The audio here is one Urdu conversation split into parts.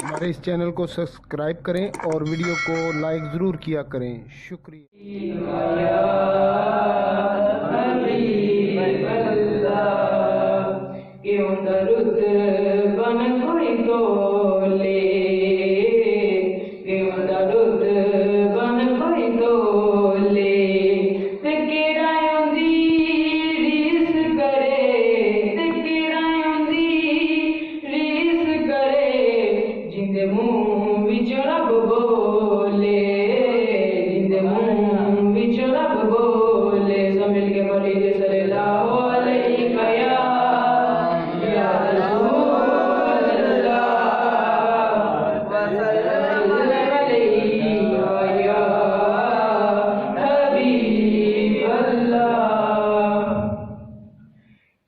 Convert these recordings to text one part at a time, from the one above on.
ہمارے اس چینل کو سبسکرائب کریں اور ویڈیو کو لائک ضرور کیا کریں. شکریہ.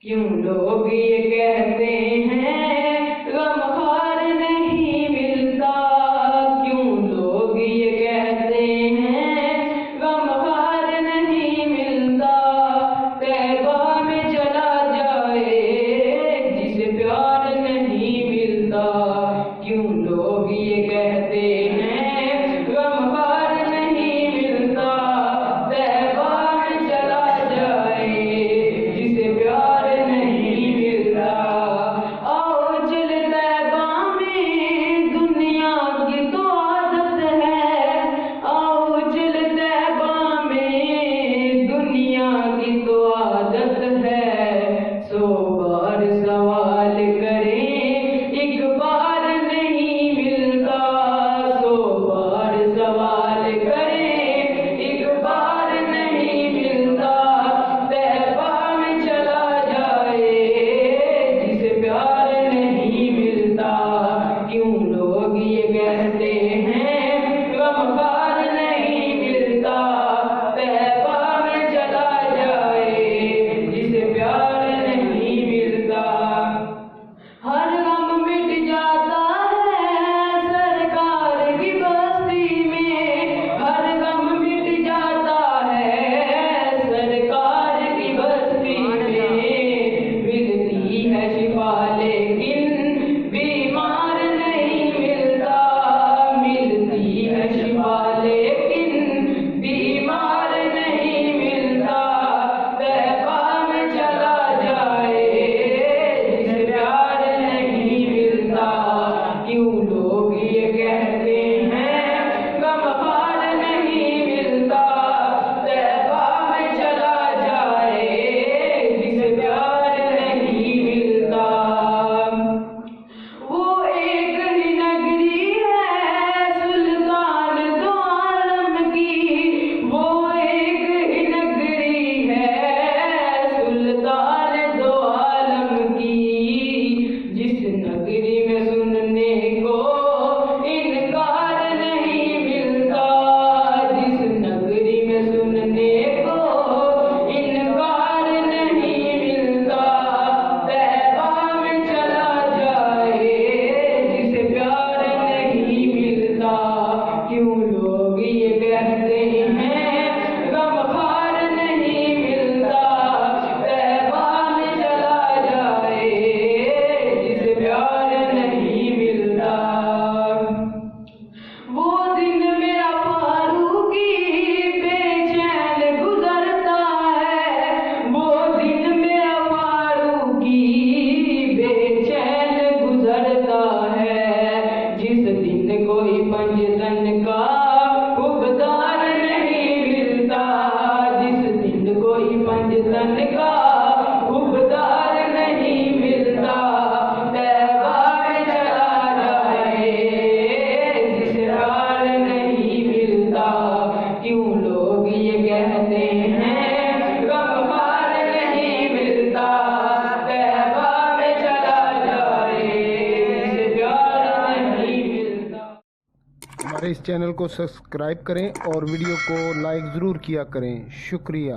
کیوں لوگ یہ کہتے ہیں غمخوار نہیں ملتا، کیوں لوگ یہ کہتے ہیں غمخوار نہیں ملتا، طیبہ میں چلا جائے جسے پیار نہیں ملتا، کیوں لوگ یہ کہتے ہیں غمخوار نہیں ملتا، طیبہ میں چلا جائے جسے پیار ہمارے اس چینل کو سبسکرائب کریں اور ویڈیو کو لائک ضرور کیا کریں. شکریہ.